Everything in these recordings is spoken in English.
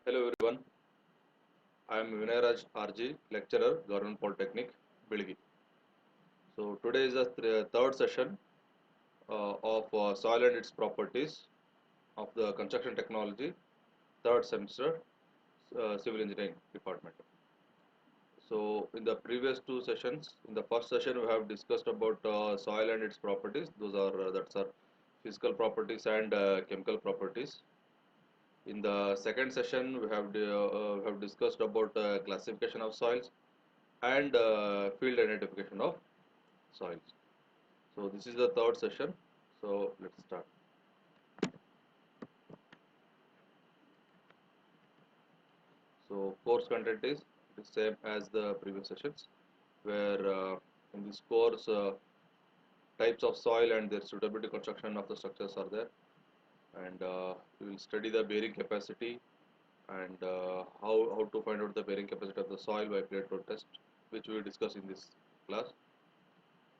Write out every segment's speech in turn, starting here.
Hello everyone, I am Vinay Raj RG, lecturer, Government Polytechnic, Bilgi. So today is the third session of soil and its properties of the construction technology, third semester, civil engineering department. So in the previous two sessions, in the first session we have discussed about soil and its properties. Those are that's are physical properties and chemical properties. In the second session, we have discussed about classification of soils and field identification of soils. So this is the third session. So let's start. So course content is the same as the previous sessions, where in this course types of soil and their suitability construction of the structures are there, and we will study the bearing capacity and how to find out the bearing capacity of the soil by plate load test, which we will discuss in this class.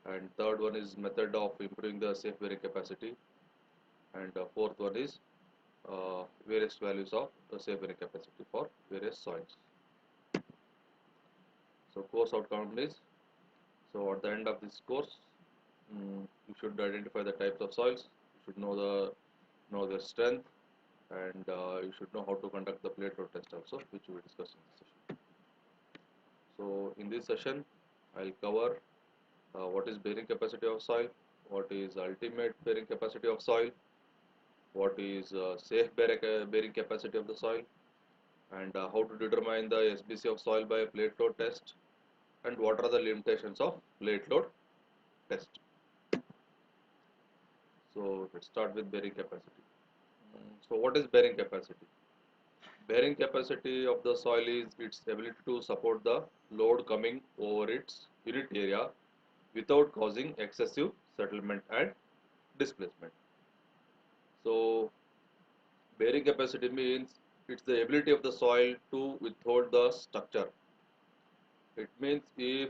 And third one is method of improving the safe bearing capacity, and fourth one is various values of the safe bearing capacity for various soils. So course outcome is, so at the end of this course, you should identify the types of soils, you should know their strength, and you should know how to conduct the plate load test also, which we will discuss in this session. So in this session, I'll cover what is bearing capacity of soil, what is ultimate bearing capacity of soil, what is safe bearing capacity of the soil, and how to determine the SBC of soil by a plate load test, and what are the limitations of plate load test. So let's start with bearing capacity. So what is bearing capacity? Bearing capacity of the soil is its ability to support the load coming over its unit area without causing excessive settlement and displacement. So bearing capacity means it's the ability of the soil to withhold the structure. It means if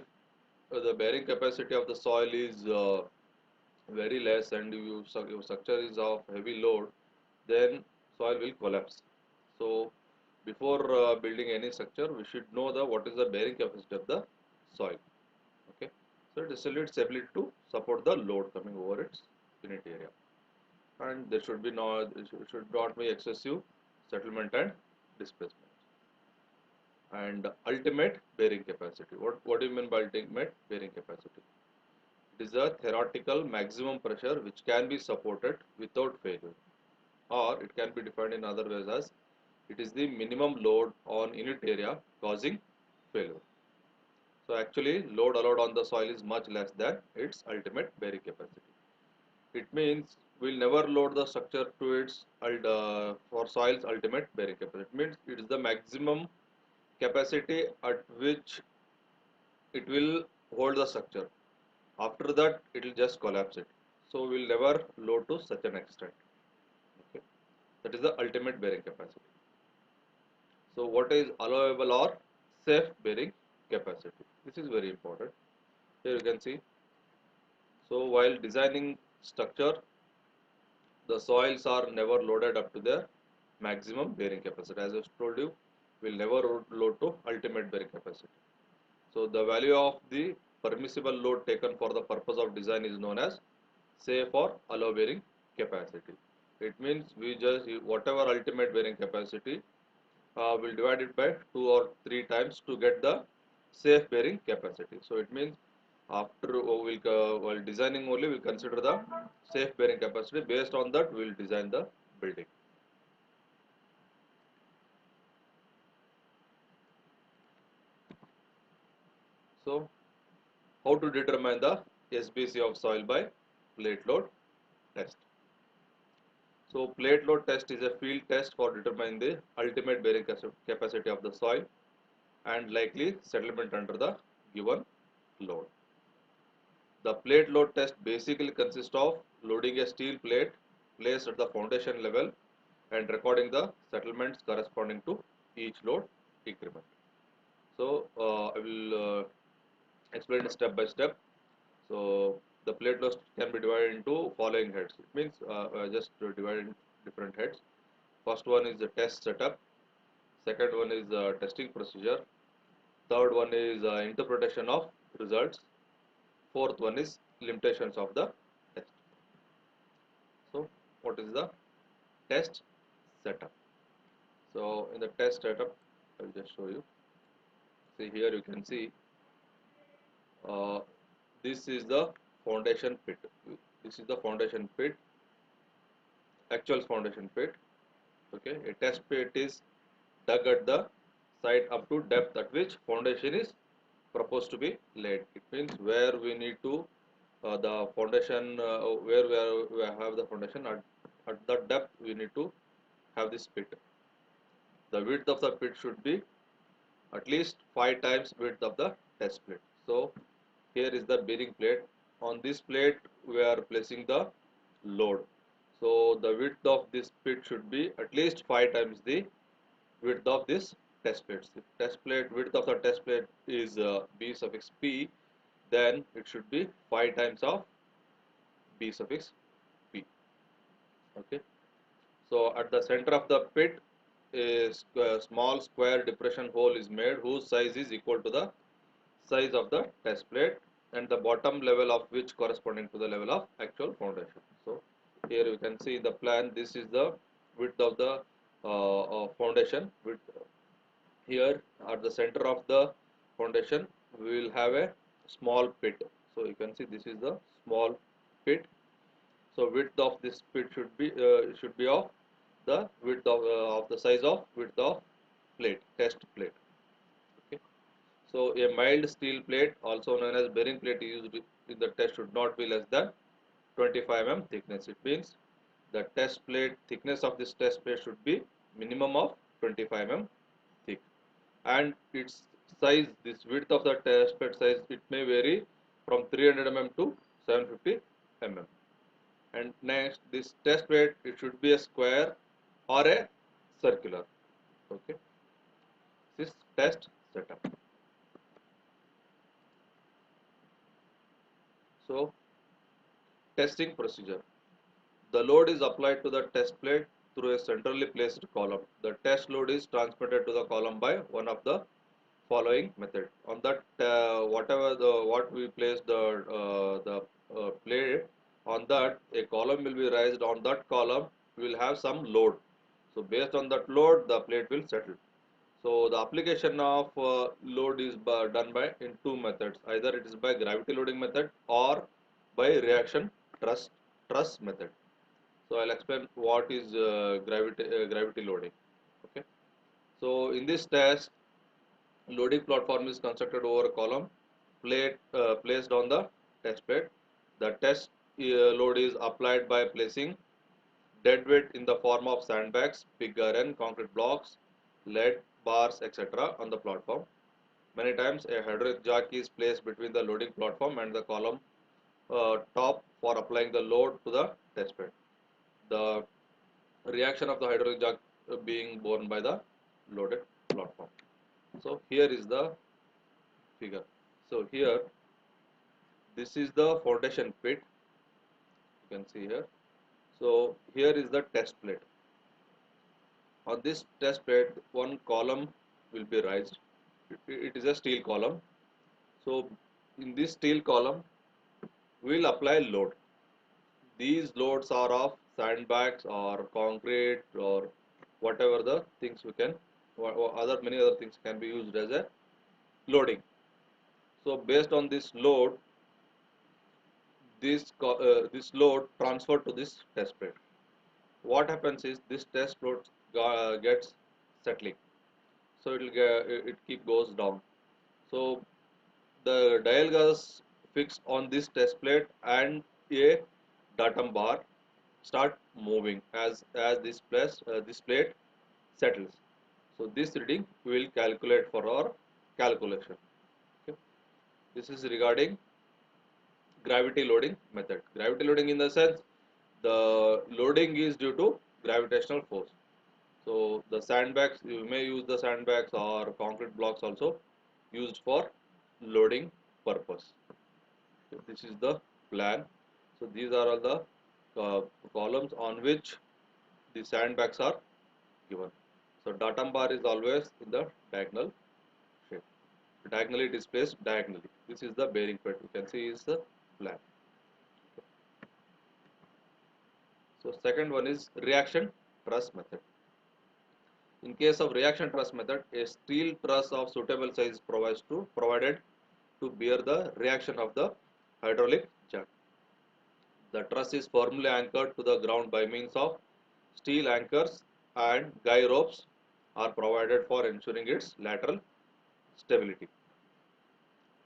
the bearing capacity of the soil is very less and your structure is of heavy load, then soil will collapse. So before building any structure, we should know the what is the bearing capacity of the soil. Okay, so it is its ability to support the load coming over its unit area, and there should be should not be excessive settlement and displacement. And ultimate bearing capacity. What do you mean by ultimate bearing capacity? It is a theoretical maximum pressure which can be supported without failure, or it can be defined in other ways as it is the minimum load on unit area causing failure. So actually load allowed on the soil is much less than its ultimate bearing capacity. It means we'll never load the structure to its for soil's ultimate bearing capacity. It means it is the maximum capacity at which it will hold the structure. After that, it will just collapse it. So we'll never load to such an extent. Okay, that is the ultimate bearing capacity. So what is allowable or safe bearing capacity? This is very important. Here you can see. So while designing structure, the soils are never loaded up to their maximum bearing capacity. As I told you, we'll never load to ultimate bearing capacity. So the value of the permissible load taken for the purpose of design is known as safe or allow bearing capacity. It means we just whatever ultimate bearing capacity will divide it by 2 or 3 times to get the safe bearing capacity. So it means after while designing only we consider the safe bearing capacity. Based on that we will design the building. So how to determine the SBC of soil by plate load test. So plate load test is a field test for determining the ultimate bearing capacity of the soil and likely settlement under the given load. The plate load test basically consists of loading a steel plate placed at the foundation level and recording the settlements corresponding to each load increment. So I will explain it step by step. So the plate load can be divided into following heads. It means just divided in different heads. First one is the test setup. Second one is testing procedure. Third one is interpretation of results. Fourth one is limitations of the test. So what is the test setup? So in the test setup, I'll just show you. See here you can see uh, this is the foundation pit. This is the foundation pit, actual foundation pit. Okay, a test pit is dug at the site up to depth at which foundation is proposed to be laid. It means where we need to the foundation we have the foundation at that depth we need to have this pit. The width of the pit should be at least 5 times width of the test plate. So here is the bearing plate. On this plate we are placing the load. So the width of this pit should be at least 5 times the width of this test plate. If test plate width of the test plate is B suffix P, then it should be 5 times of B suffix P. Okay. So at the center of the pit, a small square depression hole is made whose size is equal to the size of the test plate and the bottom level of which corresponding to the level of actual foundation. So here you can see the plan. This is the width of the foundation. Width. Here at the center of the foundation we will have a small pit. So you can see this is the small pit. So width of this pit should be of the width of the size of width of plate, test plate. Okay. So a mild steel plate, also known as bearing plate, used in the test should not be less than 25 mm thickness. It means the test plate thickness of this test plate should be minimum of 25 mm thick, and its size, this width of the test plate size, it may vary from 300 mm to 750 mm. And next, this test plate, it should be a square or a circular. Okay, this test setup. So testing procedure. The load is applied to the test plate through a centrally placed column. The test load is transmitted to the column by one of the following method. On that, whatever the what we place the plate on that, a column will be raised. On that column will have some load. So based on that load, the plate will settle. So the application of load is done by in two methods. Either it is by gravity loading method or by reaction truss method. So I'll explain what is gravity loading. Okay. So in this test, loading platform is constructed over a column plate placed on the test plate. The test load is applied by placing dead weight in the form of sandbags, pig iron, concrete blocks, lead bars, etc. on the platform. Many times a hydraulic jack is placed between the loading platform and the column top for applying the load to the test bed. The reaction of the hydraulic jack being borne by the loaded platform. So here is the figure. So here this is the foundation pit, you can see here. So here is the test plate. On this test plate one column will be raised. It is a steel column. So in this steel column we will apply load. These loads are of sandbags or concrete or whatever the things we can, or other many other things can be used as a loading. So based on this load, this load transferred to this test bed. What happens is this test load gets settling, so it keep goes down. So the dial gas fixed on this test plate and a datum bar start moving as this plate settles. So this reading we will calculate for our calculation. Okay. This is regarding gravity loading method. Gravity loading in the sense the loading is due to gravitational force. So the sandbags, you may use the sandbags or concrete blocks also used for loading purpose. So this is the plan. So these are all the columns on which the sandbags are given. So datum bar is always in the diagonal shape. Diagonally it is placed diagonally. This is the bearing plate. You can see is the flat. So second one is reaction truss method. In case of reaction truss method, a steel truss of suitable size is provided to bear the reaction of the hydraulic jack. The truss is firmly anchored to the ground by means of steel anchors, and guy ropes are provided for ensuring its lateral stability.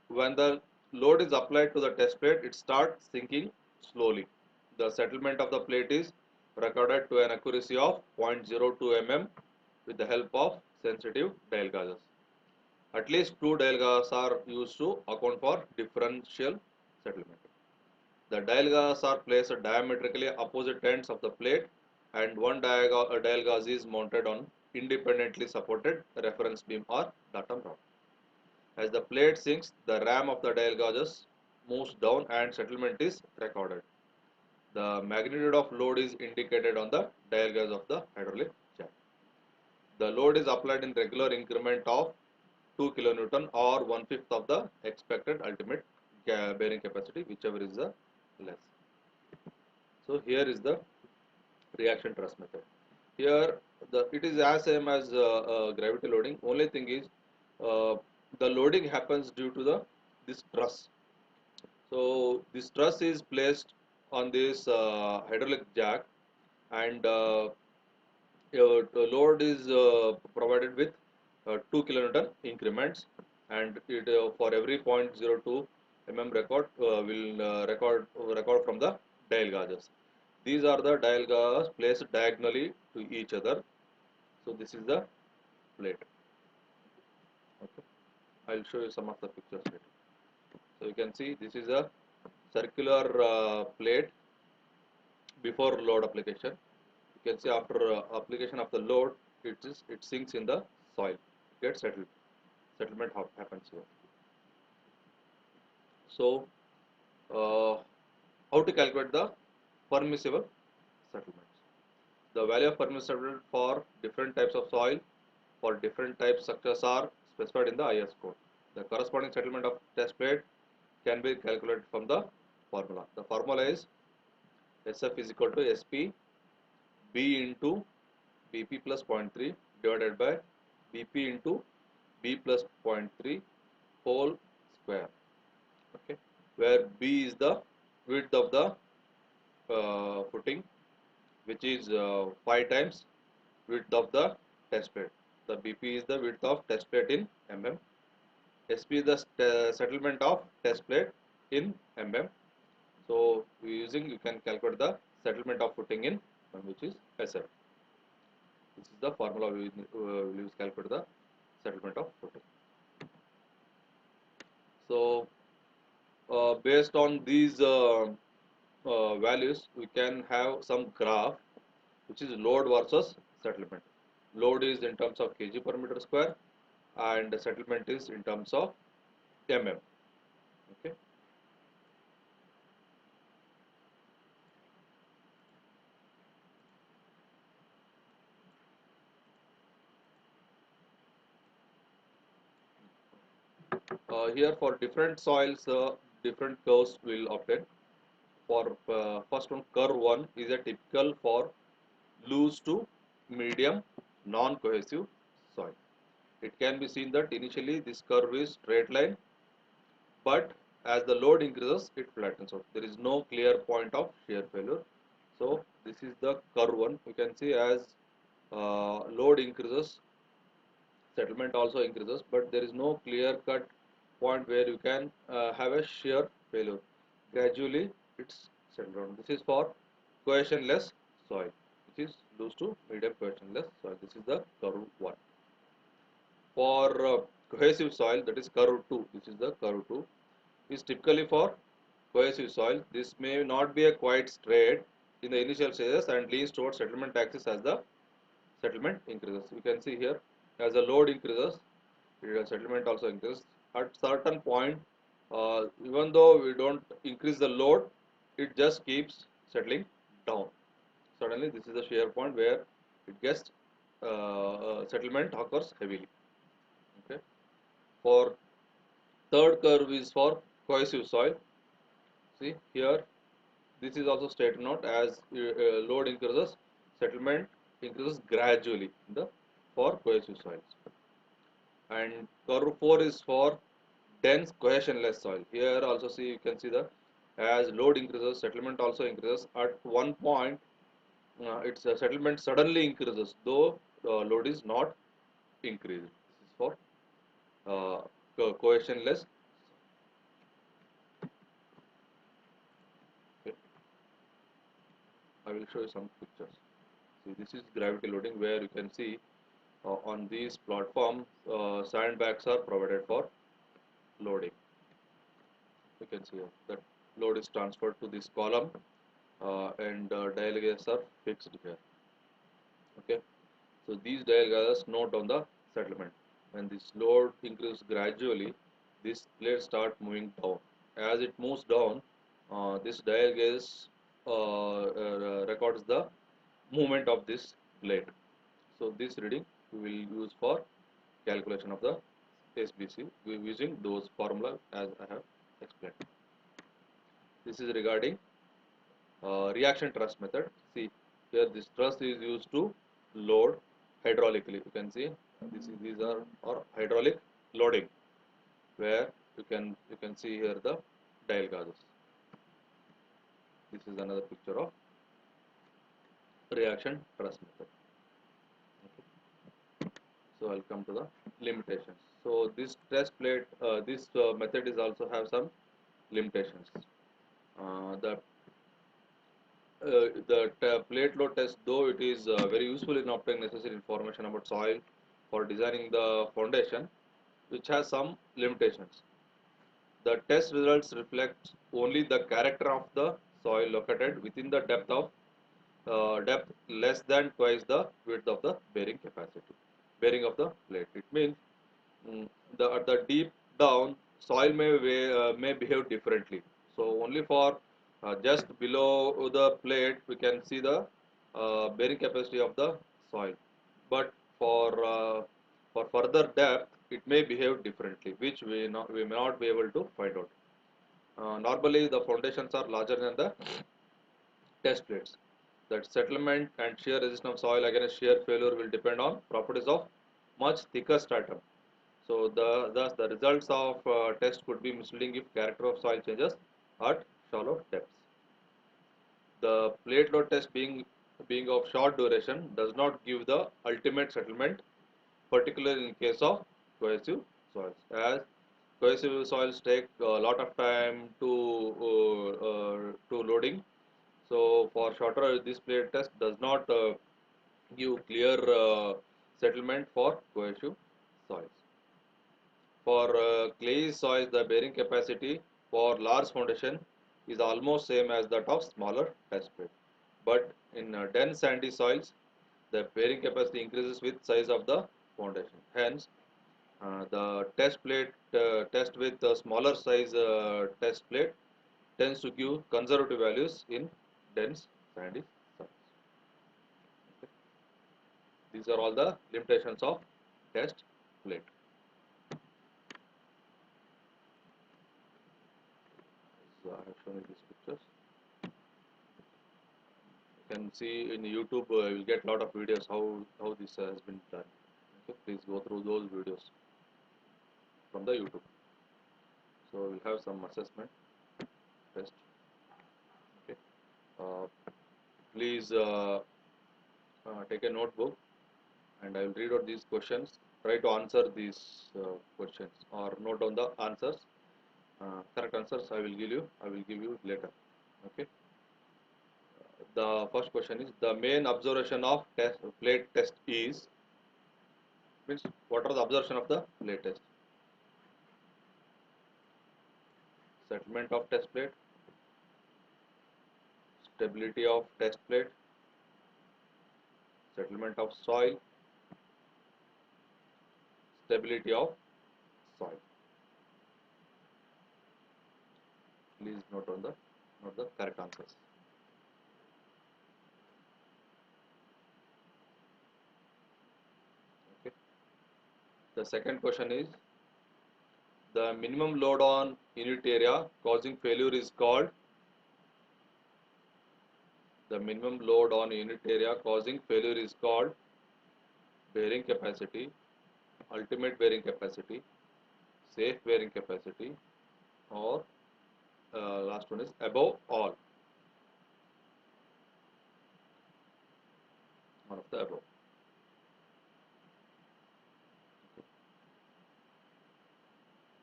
When the load is applied to the test plate, it starts sinking slowly. The settlement of the plate is recorded to an accuracy of 0.02 mm with the help of sensitive dial gauges. At least two dial gauges are used to account for differential settlement. The dial gauges are placed diametrically opposite ends of the plate, and one dial gauge is mounted on independently supported reference beam or datum rod. As the plate sinks, the ram of the dial gauges moves down and settlement is recorded. The magnitude of load is indicated on the dial gauge of the hydraulic jack. The load is applied in regular increment of 2 kN or 1/5 of the expected ultimate bearing capacity, whichever is the less. So here is the reaction truss method. Here it is as same as gravity loading. Only thing is uh, the loading happens due to the this truss. So this truss is placed on this hydraulic jack, and the load is provided with 2 kN increments, and it for every 0.02 mm will record from the dial gauges. These are the dial gauges placed diagonally to each other. So this is the plate. Okay, I'll show you some of the pictures later. So you can see this is a circular plate before load application. You can see after application of the load, it sinks in the soil, gets settled. Settlement happens here. So how to calculate the permissible settlements? The value of permissible for different types of soil for different types structures are specified in the IS code. The corresponding settlement of test plate can be calculated from the formula. The formula is SF is equal to SP B into BP plus 0.3 divided by BP into B plus 0.3 whole square. Okay, where B is the width of the footing, which is 5 times width of the test plate. The BP is the width of test plate in mm. SP is the settlement of test plate in mm. So you can calculate the settlement of footing in which is SF. This is the formula we will use to calculate the settlement of footing. So based on these values, we can have some graph which is load versus settlement. Load is in terms of kg per meter square, and settlement is in terms of mm. Okay. Here for different soils, different curves will obtain. For first one, curve 1 is a typical for loose to medium non-cohesive soil. It can be seen that initially this curve is straight line, but as the load increases, it flattens out. There is no clear point of shear failure. So this is the curve 1. You can see as load increases, settlement also increases, but there is no clear cut point where you can have a shear failure. Gradually it's settled down. This is for cohesionless soil, which is loose to medium cohesionless soil. This is the curve 1. For cohesive soil, that is curve 2, this is the curve 2, is typically for cohesive soil. This may not be a quite straight in the initial stages and leans towards settlement axis as the settlement increases. You can see here, as the load increases, settlement also increases. At certain point, even though we don't increase the load, it just keeps settling down. Suddenly, this is the shear point where it gets settlement occurs heavily. Okay. For third curve is for cohesive soil. See here, this is also stated note as load increases, settlement increases gradually in the for cohesive soils. And curve 4 is for dense cohesionless soil. Here also see, you can see the as load increases, settlement also increases. At one point, its settlement suddenly increases, though load is not increased. This is for cohesionless. Okay. I will show you some pictures. See, this is gravity loading, where you can see on these platforms sandbags are provided for loading. You can see that load is transferred to this column and dial gauges are fixed here. Okay, so these dial gauges note on the settlement. When this load increases gradually, this plate start moving down. As it moves down, this dial gauge records the movement of this plate. So this reading we will use for calculation of the SBC using those formula as I have explained. This is regarding reaction truss method. See here, this truss is used to load hydraulically. You can see these are hydraulic loading, where you can see here the dial gauges. This is another picture of reaction truss method. Okay. So I'll come to the limitations. So this test plate, this method is also have some limitations. The plate load test, though it is very useful in obtaining necessary information about soil for designing the foundation, which has some limitations. The test results reflect only the character of the soil located within the depth less than twice the width of the bearing capacity, bearing of the plate. It means at the deep down, soil may behave differently. So only for just below the plate we can see the bearing capacity of the soil, but for further depth it may behave differently, which we may not be able to find out. Normally the foundations are larger than the test plates. That settlement and shear resistance of soil against shear failure will depend on properties of much thicker stratum. So thus the results of test could be misleading if character of soil changes at shallow depths. The plate load test being of short duration does not give the ultimate settlement, particularly in case of cohesive soils, as cohesive soils take a lot of time to loading. So for shorter, this plate test does not give clear settlement for cohesive soils. For clay soils, the bearing capacity for large foundation is almost same as that of smaller test bed. But in dense sandy soils, the bearing capacity increases with size of the foundation. Hence, the test with the smaller size test plate tends to give conservative values in dense sandy soils. Okay. These are all the limitations of test plate. So I have shown you these pictures. You can see in YouTube, you will get a lot of videos how this has been done. Okay, please go through those videos from the YouTube. So we'll have some assessment test. Okay, uh, please take a notebook and I will read out these questions. Try to answer these questions or note down the answers. Correct answers I will give you. I will give you later. Okay. The first question is, the main observation of plate test is, means what are the observation of the plate test? Settlement of test plate, stability of test plate, settlement of soil, stability of soil. Please note the correct answers. The second question is the minimum load on unit area causing failure is called. The minimum load on unit area causing failure is called bearing capacity, ultimate bearing capacity, safe bearing capacity, or last one is above all. One of the above.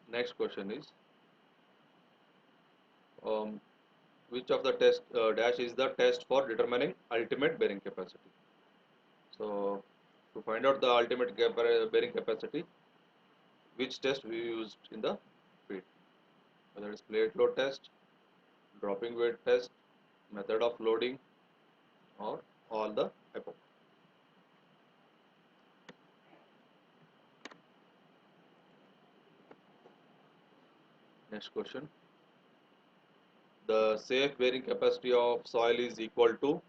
Next question is um, which of the test dash is the test for determining ultimate bearing capacity. So to find out the ultimate bearing capacity, which test we used in the field, whether it's plate load test, dropping weight test, method of loading, or all the above. Next question. The safe bearing capacity of soil is equal to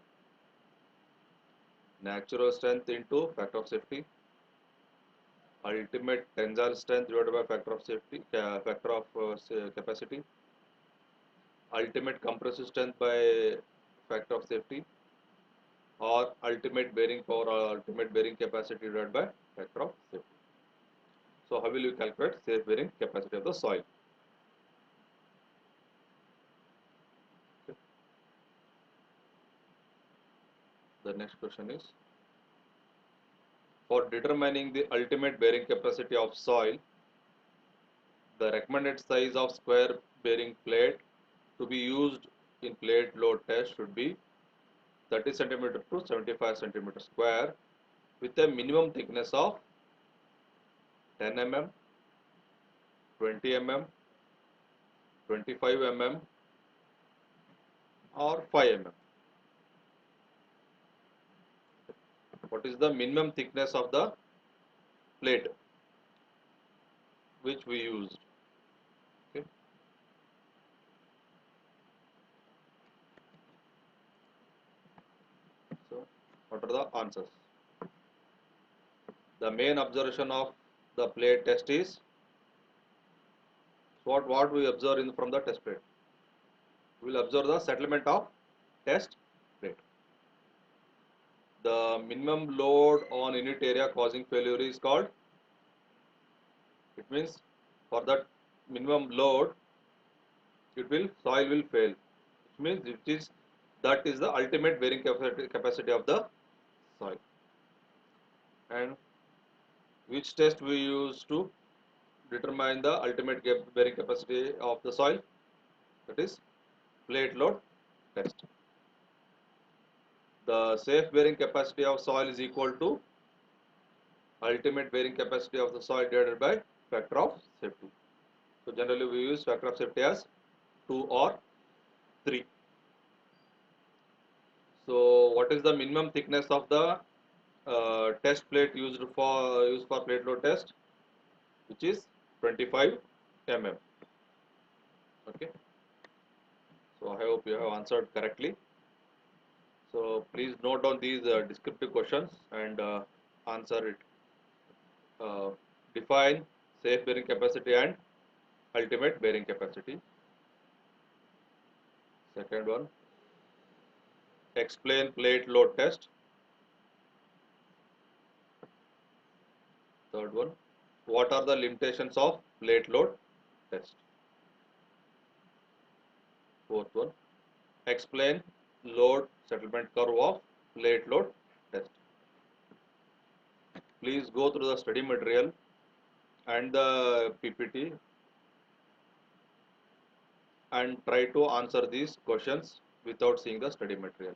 natural strength into factor of safety, ultimate tensile strength divided by factor of safety, factor of capacity, ultimate compressive strength by factor of safety, or ultimate bearing power or ultimate bearing capacity divided by factor of safety. So how will you calculate safe bearing capacity of the soil? Okay. The next question is, for determining the ultimate bearing capacity of soil, the recommended size of square bearing plate to be used in plate load test should be 30 cm to 75 cm square with a minimum thickness of 10 mm, 20 mm, 25 mm, or 5 mm. What is the minimum thickness of the plate which we used? Okay. So what are the answers? The main observation of the plate test is what we observe from the test plate. We will observe the settlement of test plate. The minimum load on unit area causing failure is called. It means for that minimum load, soil will fail. It means that is the ultimate bearing capacity of the soil. And which test we use to determine the ultimate bearing capacity of the soil? That is plate load test. The safe bearing capacity of soil is equal to ultimate bearing capacity of the soil divided by factor of safety. So generally we use factor of safety as 2 or 3. So what is the minimum thickness of the test plate used for plate load test, which is 25 mm. Okay. So I hope you have answered correctly. So please note down these descriptive questions and answer it. Define safe bearing capacity and ultimate bearing capacity. Second one, explain plate load test. Third one, what are the limitations of plate load test? Fourth one, explain load settlement curve of plate load test. Please go through the study material and the PPT and try to answer these questions without seeing the study material.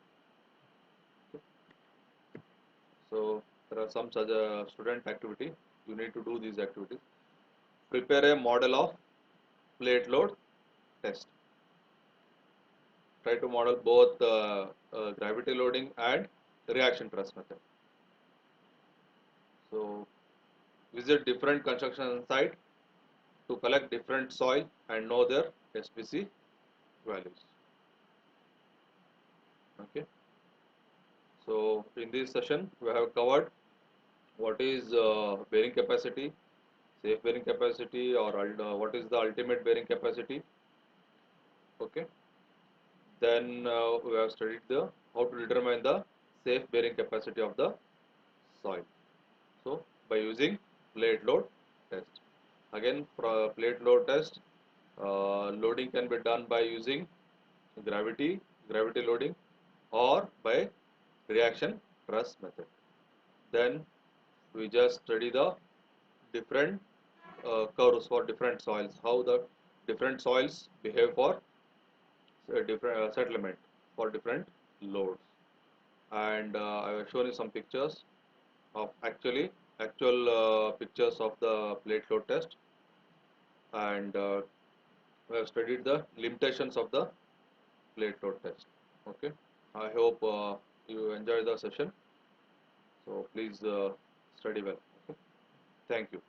So there are some such student activity. You need to do these activities. Prepare a model of plate load test. Try to model both gravity loading and reaction truss method. So visit different construction site to collect different soil and know their SPC values. Okay. So in this session we have covered what is bearing capacity, safe bearing capacity or what is the ultimate bearing capacity. Okay. Then we have studied the how to determine the safe bearing capacity of the soil. So by using plate load test. Again, for plate load test, loading can be done by using gravity loading, or by reaction truss method. Then we just study the different curves for different soils, how the different soils behave for different settlement for different loads. And I have shown you some pictures of actual pictures of the plate load test, and we have studied the limitations of the plate load test. Okay, I hope you enjoy the session. So please study well. Okay, thank you.